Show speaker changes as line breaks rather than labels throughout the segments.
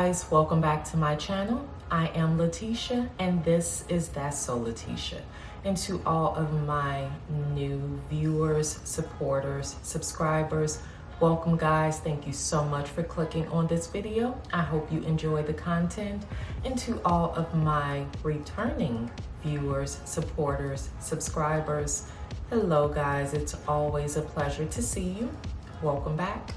guys, welcome back to my channel. I am Letitia and this is That's So Letitia. And to all of my new viewers, supporters, subscribers, welcome guys. Thank you so much for clicking on this video. I hope you enjoy the content. And to all of my returning viewers, supporters, subscribers, hello guys. It's always a pleasure to see you. Welcome back.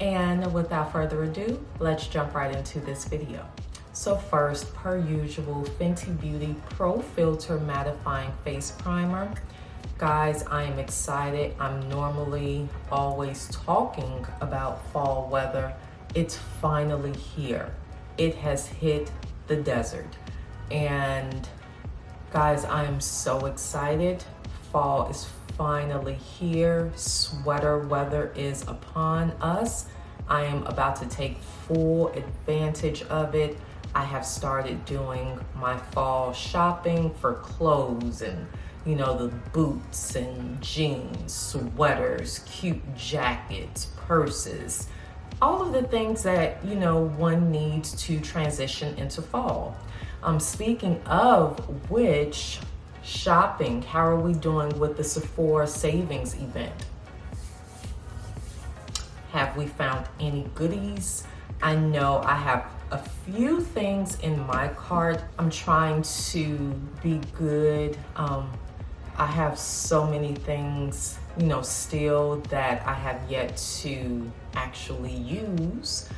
And without further ado, let's jump right into this video. So first, per usual, Fenty Beauty Pro Filter Mattifying Face Primer. Guys, I am excited. I'm normally always talking about fall weather. It's finally here. It has hit the desert. And guys, I am so excited. Fall is finally here. Sweater weather is upon us. I am about to take full advantage of it. I have started doing my fall shopping for clothes and, you know, the boots and jeans, sweaters, cute jackets, purses, all of the things that, you know, one needs to transition into fall. Speaking of which, shopping, how are we doing with the Sephora savings event? Have we found any goodies? I know I have a few things in my cart. I'm trying to be good. I have so many things, you know, still that I have yet to actually use.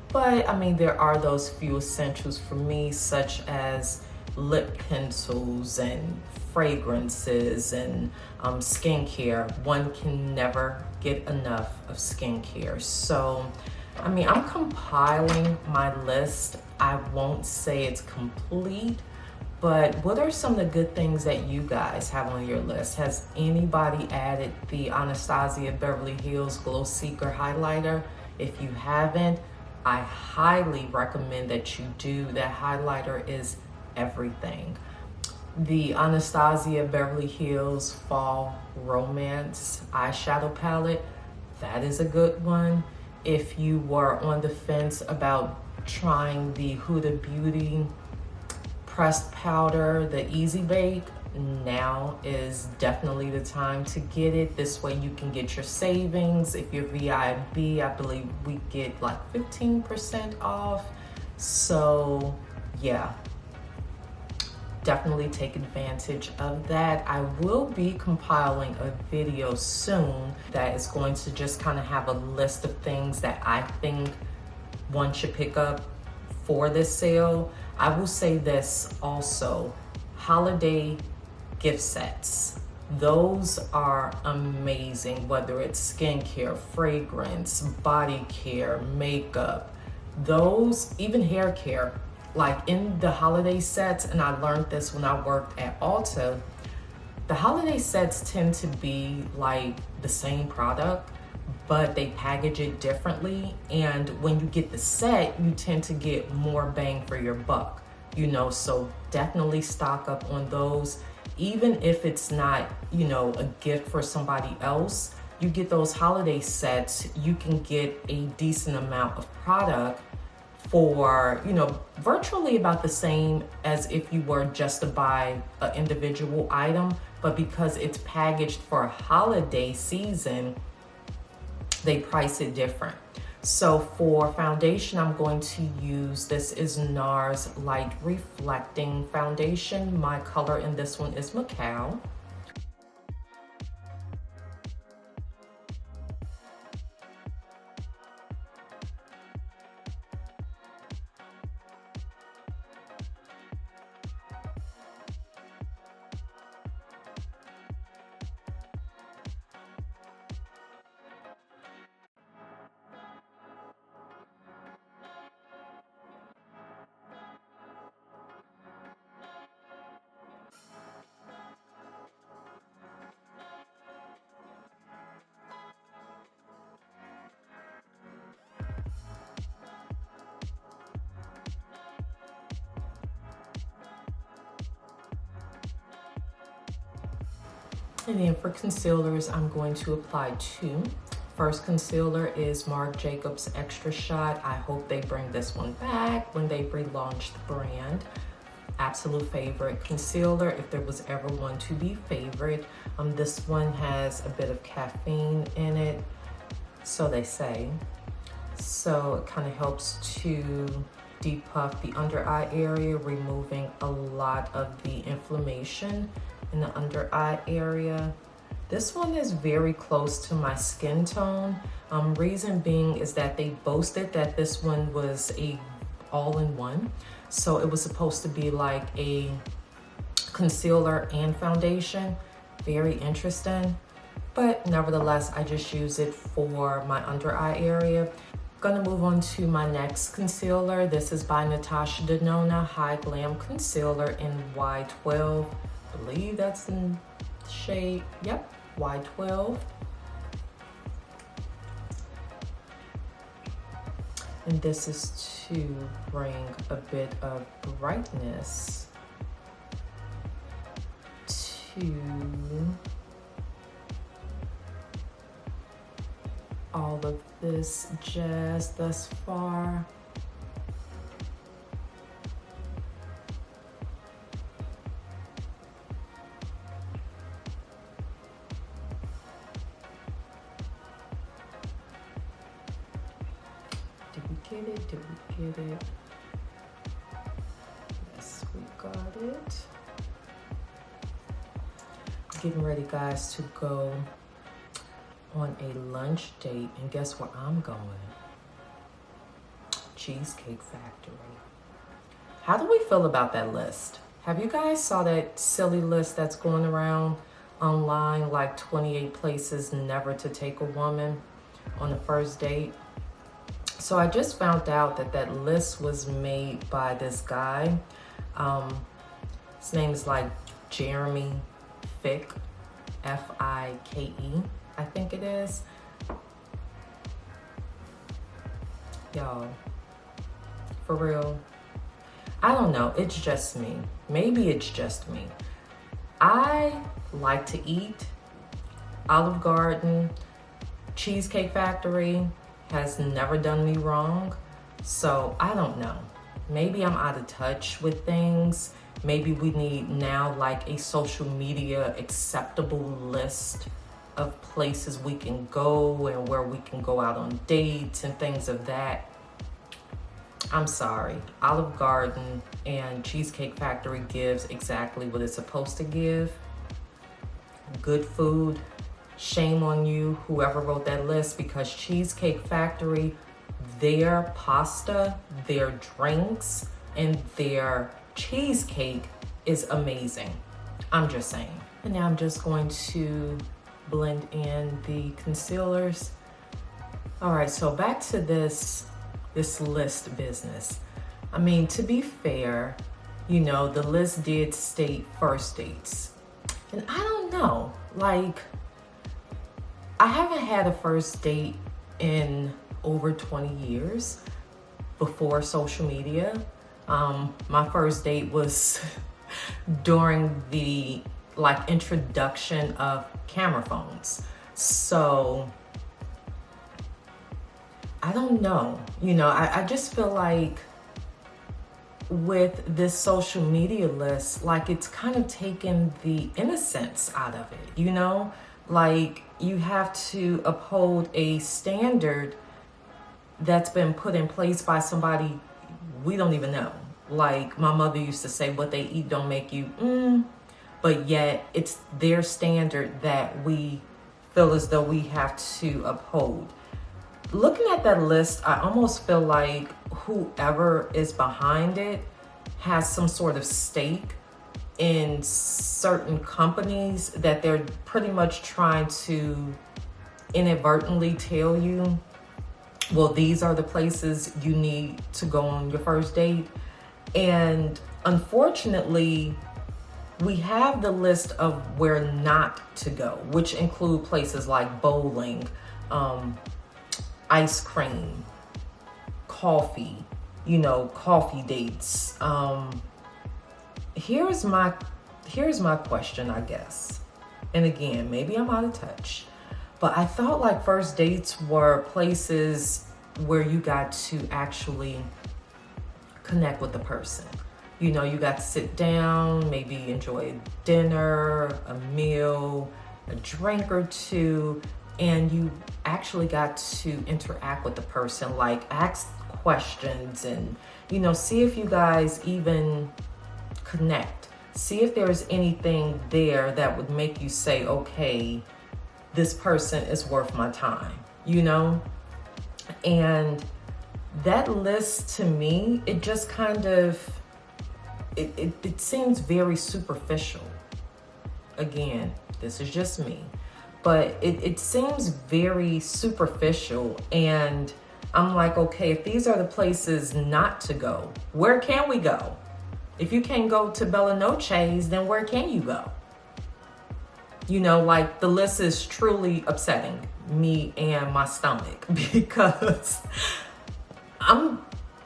But I mean, there are those few essentials for me, such as lip pencils and fragrances and skincare. One can never get enough of skincare. So, I mean, I'm compiling my list. I won't say it's complete, but what are some of the good things that you guys have on your list? Has anybody added the Anastasia Beverly Hills Glow Seeker highlighter? If you haven't, I highly recommend that you do. That highlighter is everything. The Anastasia Beverly Hills Fall Romance eyeshadow palette, that is a good one. If you were on the fence about trying the Huda Beauty pressed powder, the Easy Bake, now is definitely the time to get it. This way you can get your savings. If you're VIB, I believe we get like 15% off. So yeah, definitely take advantage of that. I will be compiling a video soon that is going to just kind of have a list of things that I think one should pick up for this sale. I will say this also, holiday gift sets. Those are amazing, whether it's skincare, fragrance, body care, makeup, those, even hair care. Like in the holiday sets, and I learned this when I worked at Ulta, the holiday sets tend to be like the same product, but they package it differently. And when you get the set, you tend to get more bang for your buck, you know, so definitely stock up on those. Even if it's not, you know, a gift for somebody else, you get those holiday sets, you can get a decent amount of product for, you know, virtually about the same as if you were just to buy an individual item, but because it's packaged for a holiday season, they price it different. So for foundation, I'm going to use, this is Nars Light Reflecting Foundation. My color in this one is Mocha. And then for concealers, I'm going to apply two. First concealer is Marc Jacobs Extra Shot. I hope they bring this one back when they relaunch the brand. Absolute favorite concealer, if there was ever one to be favorite. This one has a bit of caffeine in it, so they say. So it kind of helps to depuff the under eye area, removing a lot of the inflammation in the under eye area. This one is very close to my skin tone. Reason being is that they boasted that this one was a all-in-one. So it was supposed to be like a concealer and foundation. Very interesting. But nevertheless, I just use it for my under eye area. Gonna move on to my next concealer. This is by Natasha Denona Hy-Glam Concealer in Y12. I believe that's in shade, yep, Y12. And this is to bring a bit of brightness to all of this just thus far. Did we get it? Did we get it? Yes, we got it. Getting ready, guys, to go on a lunch date, and guess where I'm going? Cheesecake Factory. How do we feel about that list? Have you guys saw that silly list that's going around online, like 28 places never to take a woman on the first date? So I just found out that that list was made by this guy. His name is like Jeremy Fick, F-I-K-E. I think it is. Y'all, for real, I don't know, it's just me. Maybe it's just me. I like to eat. Olive Garden, Cheesecake Factory has never done me wrong. So I don't know. Maybe I'm out of touch with things. Maybe we need now like a social media acceptable list of places we can go and where we can go out on dates and things of that. I'm sorry, Olive Garden and Cheesecake Factory gives exactly what it's supposed to give. Good food. Shame on you, whoever wrote that list, because Cheesecake Factory, their pasta, their drinks, and their cheesecake is amazing. I'm just saying. And now I'm just going to blend in the concealers. All right, so back to this list business. I mean, to be fair, you know, the list did state first dates. And I don't know, like, I haven't had a first date in over 20 years before social media. My first date was during the like introduction of camera phones. So I don't know, you know, I just feel like with this social media list, like it's kind of taken the innocence out of it, you know? Like you have to uphold a standard that's been put in place by somebody we don't even know. Like my mother used to say, what they eat don't make you, but yet it's their standard that we feel as though we have to uphold. Looking at that list, I almost feel like whoever is behind it has some sort of stake in certain companies that they're pretty much trying to inadvertently tell you, well, these are the places you need to go on your first date. And unfortunately, we have the list of where not to go, which include places like bowling, ice cream, coffee, you know, coffee dates. Here's my question, I guess. And again, maybe I'm out of touch, But I felt like first dates were places where you got to actually connect with the person. You know, you got to sit down, maybe enjoy dinner, a meal, a drink or two, and you actually got to interact with the person, like ask questions and, you know, see if you guys even connect. See if there's anything there that would make you say, okay, this person is worth my time, you know? And that list to me, it just kind of, it seems very superficial. Again, this is just me, but it seems very superficial. And I'm like, okay, if these are the places not to go, where can we go? If you can't go to Bella Noche's, then where can you go? You know, like the list is truly upsetting me and my stomach because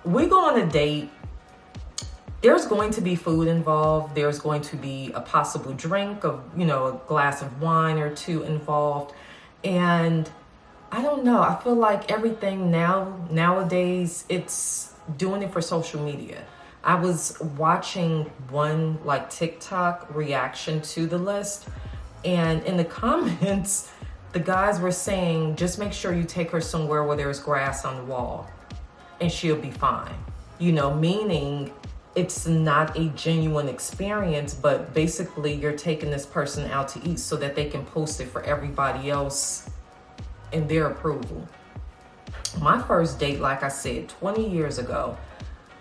we go on a date. There's going to be food involved. There's going to be a possible drink of, you know, a glass of wine or two involved. And I don't know. I feel like everything nowadays, it's doing it for social media. I was watching one like TikTok reaction to the list, and in the comments, the guys were saying, just make sure you take her somewhere where there's grass on the wall and she'll be fine. You know, meaning it's not a genuine experience, but basically you're taking this person out to eat so that they can post it for everybody else in their approval. My first date, like I said, 20 years ago,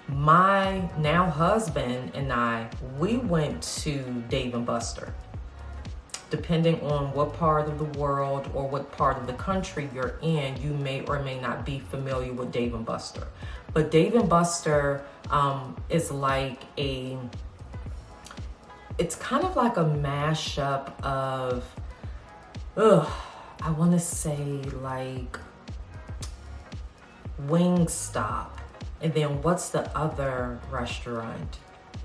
my now husband and I, we went to Dave & Buster. Depending on what part of the world or what part of the country you're in, you may or may not be familiar with Dave & Buster. But Dave & Buster is like it's kind of like a mashup of, I want to say like Wingstop. And then what's the other restaurant?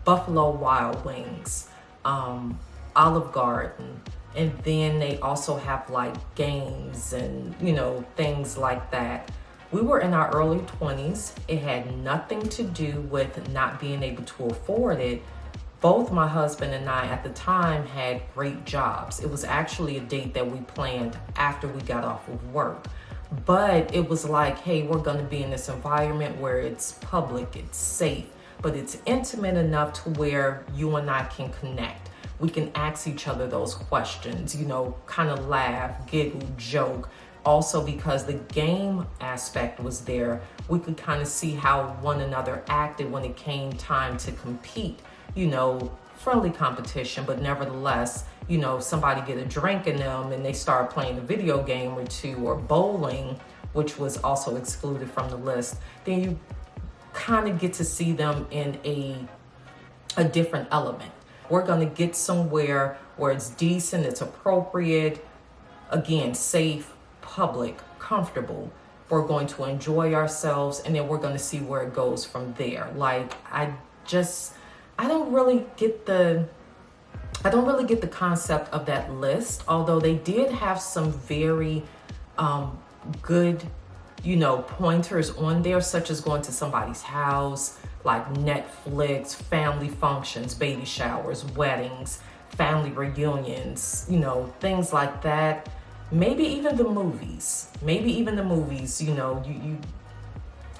Buffalo Wild Wings, Olive Garden. And then they also have like games and, you know, things like that. We were in our early 20s. It had nothing to do with not being able to afford it. Both my husband and I at the time had great jobs. It was actually a date that we planned after we got off of work. But it was like, hey, we're gonna be in this environment where it's public, it's safe, but it's intimate enough to where you and I can connect. We can ask each other those questions, you know, kind of laugh, giggle, joke. Also because the game aspect was there, we could kind of see how one another acted when it came time to compete, you know, friendly competition, but nevertheless, you know, somebody get a drink in them and they start playing a video game or two, or bowling, which was also excluded from the list, then you kind of get to see them in a different element. We're gonna get somewhere where it's decent, it's appropriate, again, safe, public, comfortable. We're going to enjoy ourselves, and then we're gonna see where it goes from there. Like, I don't really get the concept of that list, although they did have some very good, you know, pointers on there, such as going to somebody's house, like Netflix, family functions, baby showers, weddings, family reunions, you know, things like that. Maybe even the movies, you know,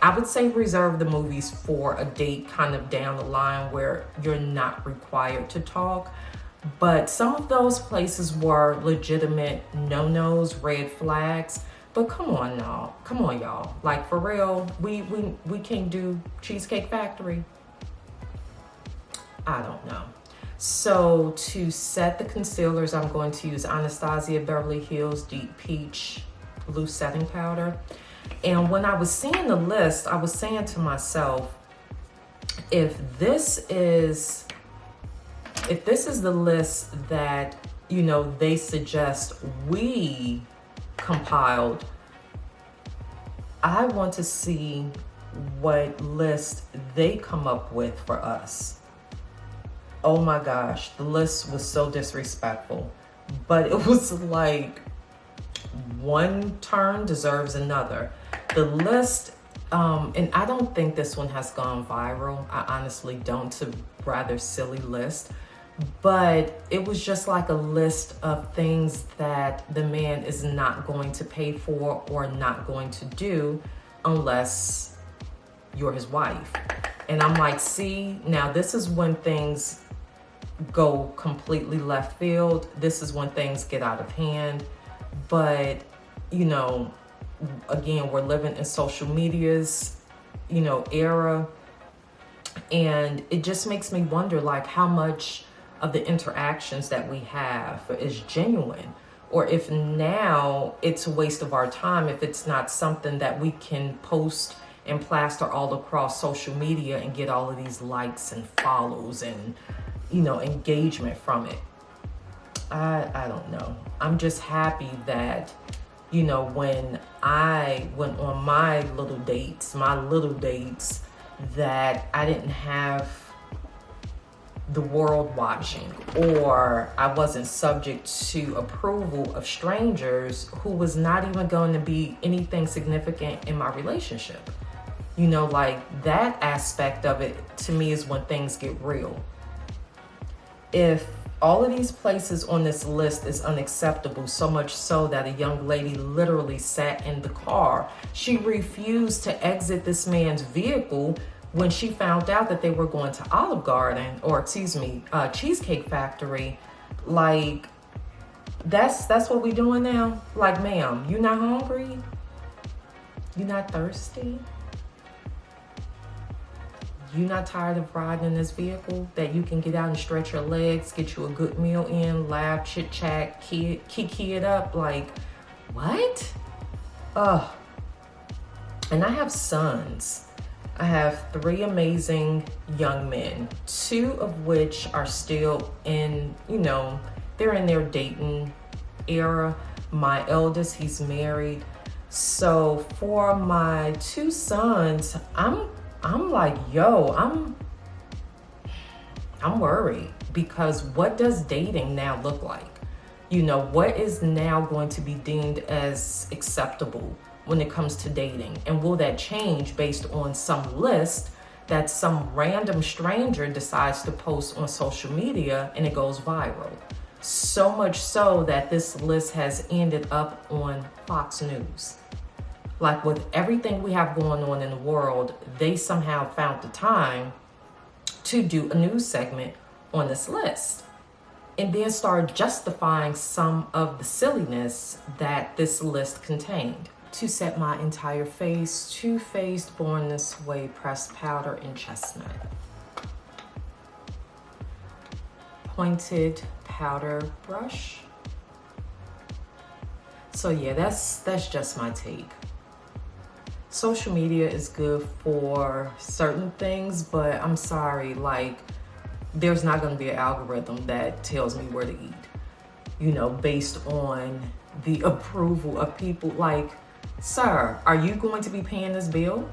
I would say reserve the movies for a date kind of down the line where you're not required to talk. But some of those places were legitimate no-nos, red flags. But come on y'all. Like, for real, we can't do Cheesecake Factory. I don't know. So to set the concealers, I'm going to use Anastasia Beverly Hills Deep Peach Loose Setting Powder. And when I was seeing the list, I was saying to myself, if this is the list that, you know, they suggest we compiled, I want to see what list they come up with for us. Oh my gosh, the list was so disrespectful. But it was like one turn deserves another. The list, and I don't think this one has gone viral. I honestly don't. It's a rather silly list. But it was just like a list of things that the man is not going to pay for or not going to do unless you're his wife. And I'm like, see, now this is when things go completely left field. This is when things get out of hand. But, you know, again, we're living in social media's, you know, era. And it just makes me wonder, like, how much of the interactions that we have is genuine, or if now it's a waste of our time if it's not something that we can post and plaster all across social media and get all of these likes and follows and, you know, engagement from it. I don't know. I'm just happy that, you know, when I went on my little dates, that I didn't have the world watching, or I wasn't subject to approval of strangers who was not even going to be anything significant in my relationship. You know, like that aspect of it to me is when things get real. If all of these places on this list is unacceptable, so much so that a young lady literally sat in the car, she refused to exit this man's vehicle when she found out that they were going to Olive Garden, or excuse me, Cheesecake Factory. Like, that's what we doing now? Like, ma'am, you not hungry? You not thirsty? You not tired of riding in this vehicle that you can get out and stretch your legs, get you a good meal in, laugh, chit chat, kiki it up? Like, what? Ugh. And I have sons. I have 3 amazing young men, 2 of which are still in, you know, they're in their dating era. My eldest, he's married. So for my 2 sons, I'm like, yo, I'm worried, because what does dating now look like? You know, what is now going to be deemed as acceptable when it comes to dating? And will that change based on some list that some random stranger decides to post on social media and it goes viral? So much so that this list has ended up on Fox News. Like, with everything we have going on in the world, they somehow found the time to do a news segment on this list and then start justifying some of the silliness that this list contained. To set my entire face, Too Faced Born This Way pressed powder in chestnut. Pointed powder brush. So yeah, that's just my take. Social media is good for certain things, but I'm sorry, like, there's not going to be an algorithm that tells me where to eat, you know, based on the approval of people. Like, sir, are you going to be paying this bill?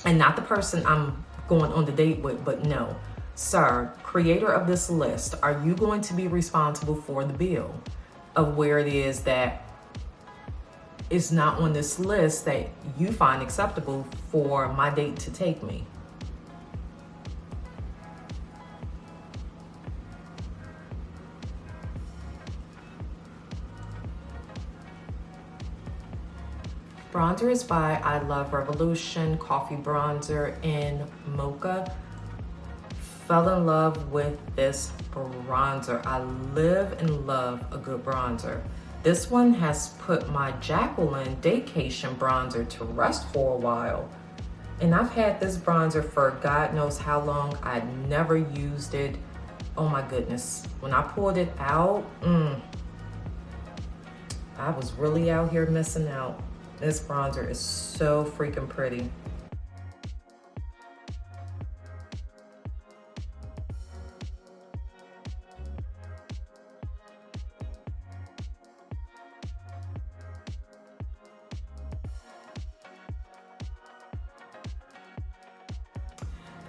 And not the person I'm going on the date with, but no. Sir, creator of this list, are you going to be responsible for the bill of where it is that it's not on this list that you find acceptable for my date to take me? Bronzer is by I Love Revolution, coffee bronzer in Mocha. Fell in love with this bronzer. I live and love a good bronzer. This one has put my Jacqueline Daycation bronzer to rest for a while. And I've had this bronzer for God knows how long. I'd never used it. Oh my goodness. When I pulled it out, I was really out here missing out. This bronzer is so freaking pretty.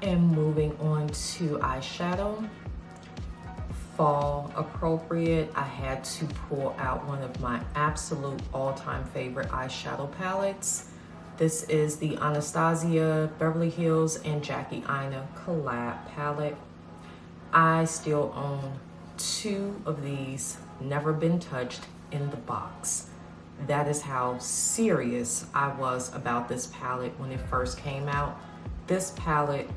And moving on to eyeshadow. fall appropriate, I had to pull out one of my absolute all-time favorite eyeshadow palettes. This is the Anastasia, Beverly Hills, and Jackie Aina collab palette. I still own 2 of these, never been touched, in the box. That is how serious I was about this palette when it first came out. This palette,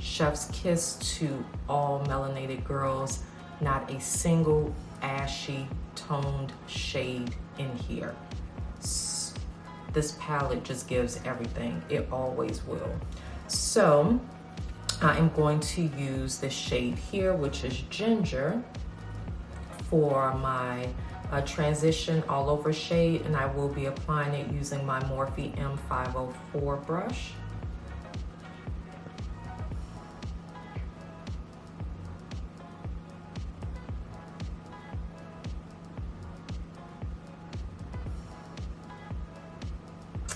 chef's kiss to all melanated girls. Not a single ashy toned shade in here. This palette just gives everything. It always will. So I am going to use the shade here, which is Ginger, for my transition all over shade, and I will be applying it using my Morphe M504 brush.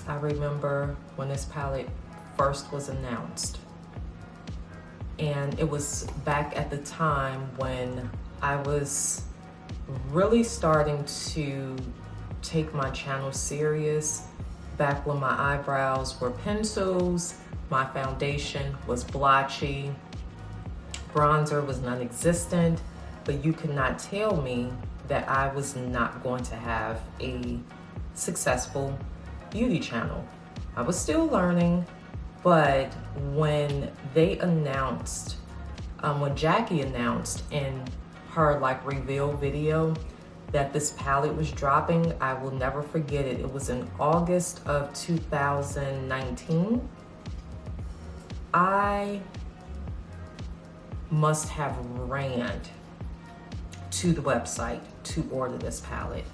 I remember when this palette first was announced, and it was back at the time when I was really starting to take my channel serious, back when my eyebrows were pencils, my foundation was blotchy, bronzer was non-existent, but you could not tell me that I was not going to have a successful beauty channel. I was still learning, but when they announced, when Jackie announced in her reveal video that this palette was dropping, I will never forget it. It was in August of 2019. I must have ran to the website to order this palette.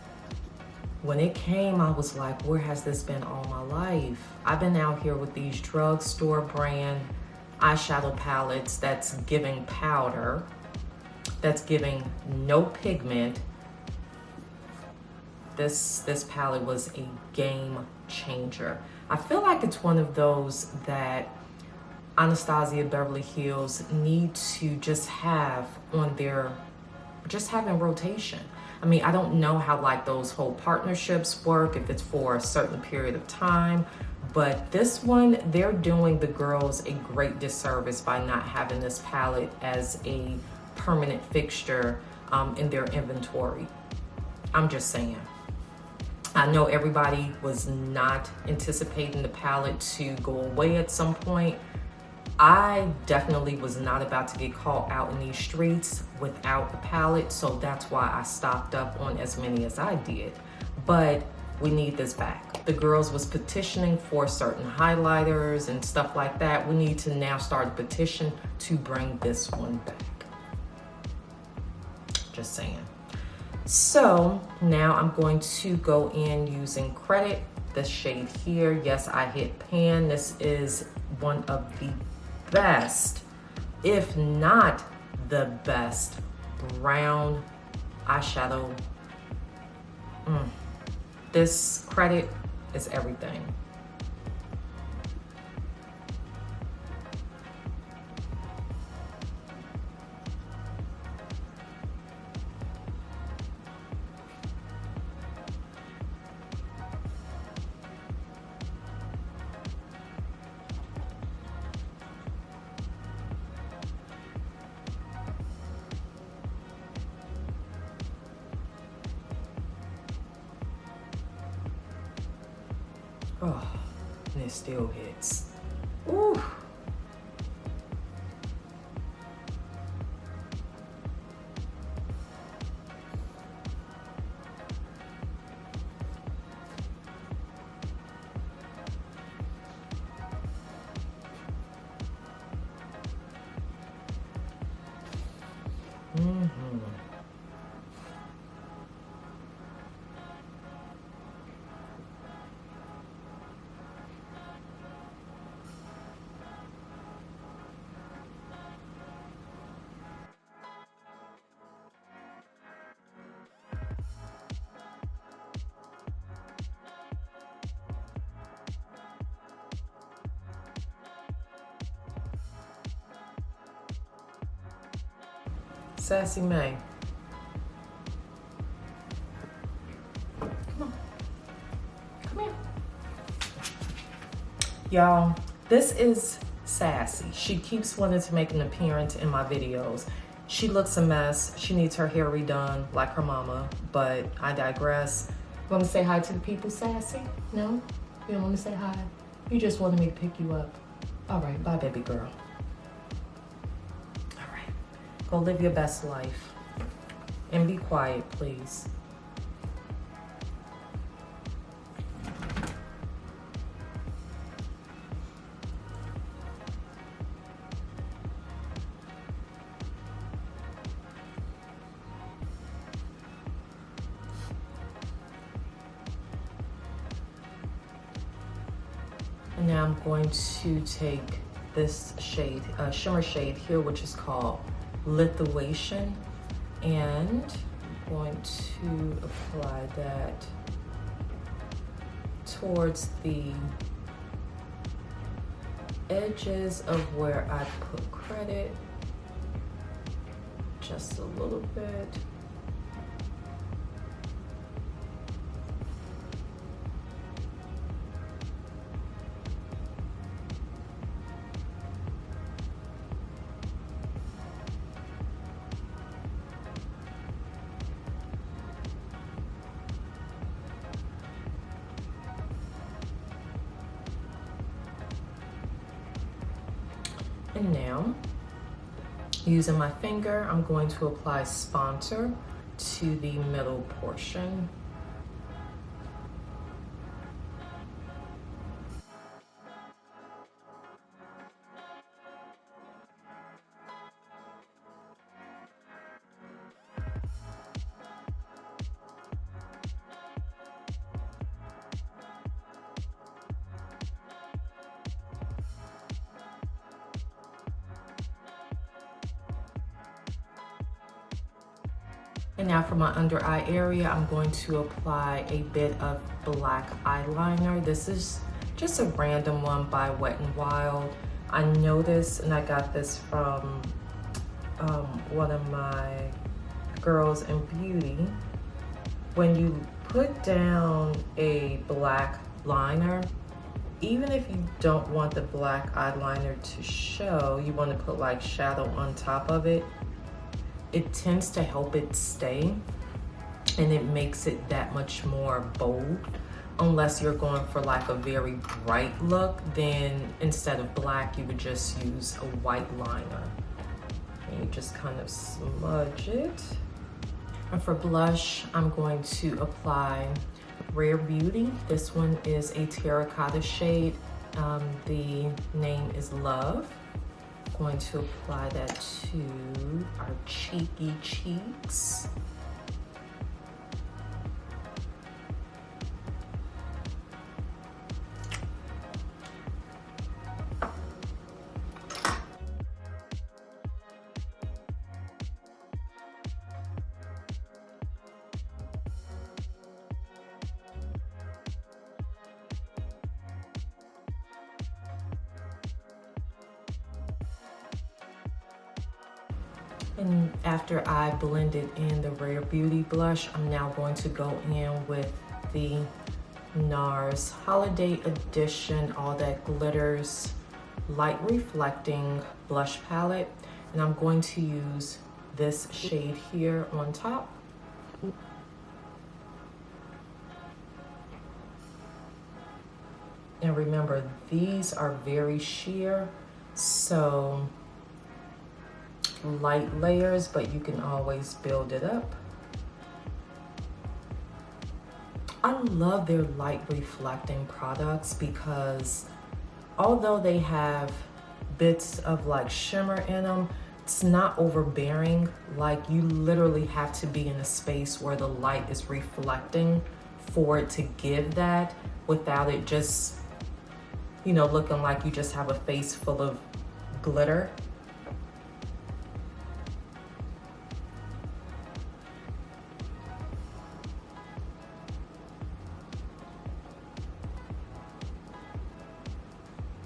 When it came, I was like, where has this been all my life? I've been out here with these drugstore brand eyeshadow palettes that's giving powder, that's giving no pigment. This palette was a game changer. I feel like it's one of those that Anastasia, Beverly Hills need to just have on their, just have in rotation. I mean, I don't know how those whole partnerships work, if it's for a certain period of time, but this one, they're doing the girls a great disservice by not having this palette as a permanent fixture in their inventory. I'm just saying. I know everybody was not anticipating the palette to go away at some point. I definitely was not about to get caught out in these streets without the palette, so that's why I stocked up on as many as I did. But we need this back. The girls was petitioning for certain highlighters and stuff like that. We need to now start a petition to bring this one back. Just saying. So now I'm going to go in using Credit, the shade here. Yes, I hit pan. This is one of the best, if not the best, brown eyeshadow. This Credit is everything. Oh, and it still hits. Ooh. Sassy May. Come on. Come here. Y'all, this is Sassy. She keeps wanting to make an appearance in my videos. She looks a mess. She needs her hair redone like her mama, but I digress. You want to say hi to the people, Sassy? No? You don't want to say hi? You just wanted me to pick you up. All right, bye, baby girl. All right, go live your best life. And be quiet, please. And now I'm going to take this shade, shimmer shade here, which is called Lithuanian, and I'm going to apply that towards the edges of where I put credit, just a little bit. And now, using my finger, I'm going to apply Sponsor to the middle portion. And now for my under eye area, I'm going to apply a bit of black eyeliner. This is just a random one by Wet n Wild. I noticed, and I got this from one of my girls in beauty, when you put down a black liner, even if you don't want the black eyeliner to show, you want to put like shadow on top of it, it tends to help it stay, and it makes it that much more bold. Unless you're going for like a very bright look, then instead of black, you would just use a white liner. And you just kind of smudge it. And for blush, I'm going to apply Rare Beauty. This one is a terracotta shade. The name is Love. Going to apply that to our cheeky cheeks. And after I blended in the Rare Beauty blush, I'm now going to go in with the Nars Holiday Edition All That Glitters Light Reflecting Blush Palette. And I'm going to use this shade here on top. And remember, these are very sheer, so light layers, but you can always build it up. I love their light reflecting products because although they have bits of like shimmer in them, it's not overbearing. Like, you literally have to be in a space where the light is reflecting for it to give that, without it just, you know, looking like you just have a face full of glitter.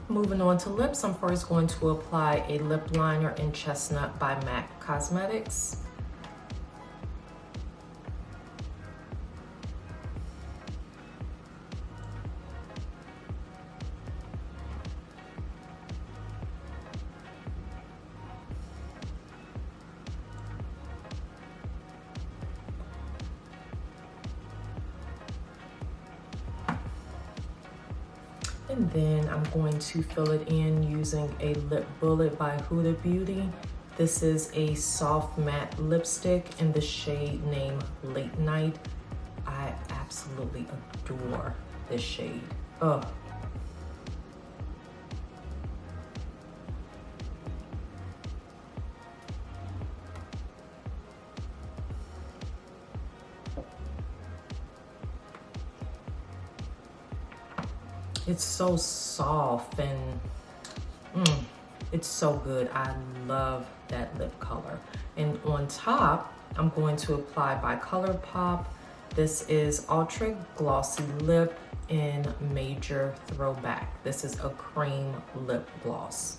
Moving on to lips, I'm first going to apply a lip liner in Chestnut by MAC Cosmetics. And then I'm going to fill it in using a lip bullet by Huda Beauty. This is a soft matte lipstick in the shade named Late Night. I absolutely adore this shade. Oh. It's so soft and it's so good. I love that lip color. And on top, I'm going to apply by Colourpop. This is Ultra Glossy Lip in Major Throwback. This is a cream lip gloss.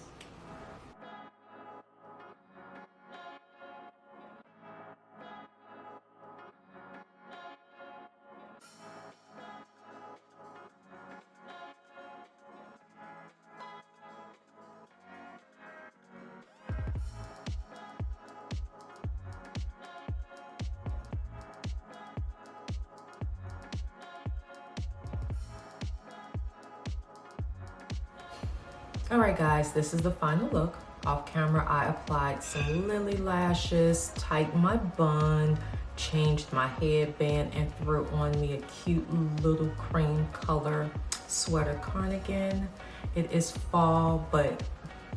All right, guys, this is the final look. Off camera, I applied some lily lashes, tightened my bun, changed my headband, and threw on me a cute little cream color sweater cardigan. It is fall, but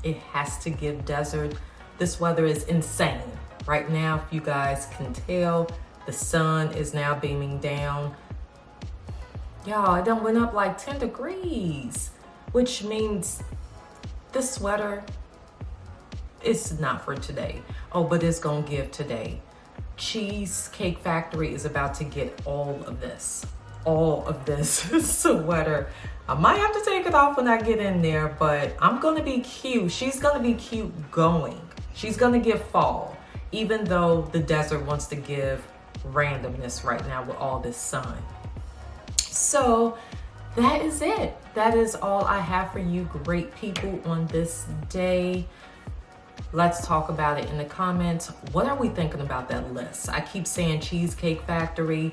it has to give desert. This weather is insane. Right now, if you guys can tell, the sun is now beaming down. Y'all, it done went up like 10 degrees, which means this sweater is not for today. Oh, but it's gonna give today. Cheesecake Factory is about to get all of this sweater. I might have to take it off when I get in there, but I'm gonna be cute. She's gonna be cute going. She's gonna give fall, even though the desert wants to give randomness right now with all this sun. So that is it. That is all I have for you great people on this day. Let's talk about it in the comments. What are we thinking about that list? I keep saying Cheesecake Factory.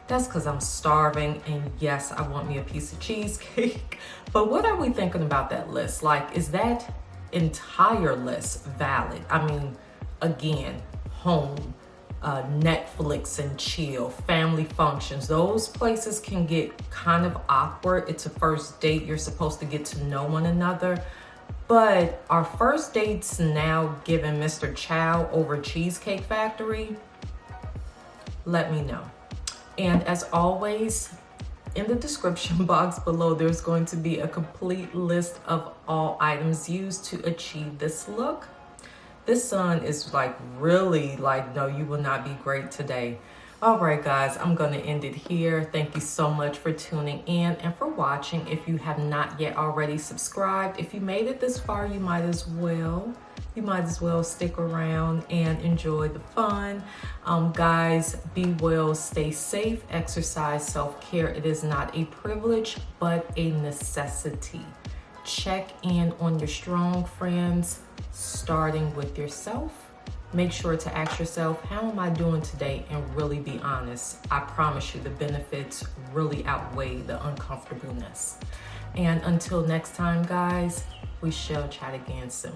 That's because I'm starving, and yes, I want me a piece of cheesecake. But what are we thinking about that list? Like, is that entire list valid? I mean, again, home, Netflix and chill, family functions, those places can get kind of awkward. It's a first date. You're supposed to get to know one another. But are first dates now giving Mr. Chow over Cheesecake Factory? Let me know. And as always, in the description box below, there's going to be a complete list of all items used to achieve this look. This sun is like really like, no, you will not be great today. All right, guys, I'm going to end it here. Thank you so much for tuning in and for watching. If you have not yet already subscribed, if you made it this far, you might as well stick around and enjoy the fun. Guys, be well, stay safe, exercise self-care. It is not a privilege, but a necessity. Check in on your strong friends, starting with yourself. Make sure to ask yourself, how am I doing today? And really be honest. I promise you the benefits really outweigh the uncomfortableness. And until next time, guys, we shall chat again soon.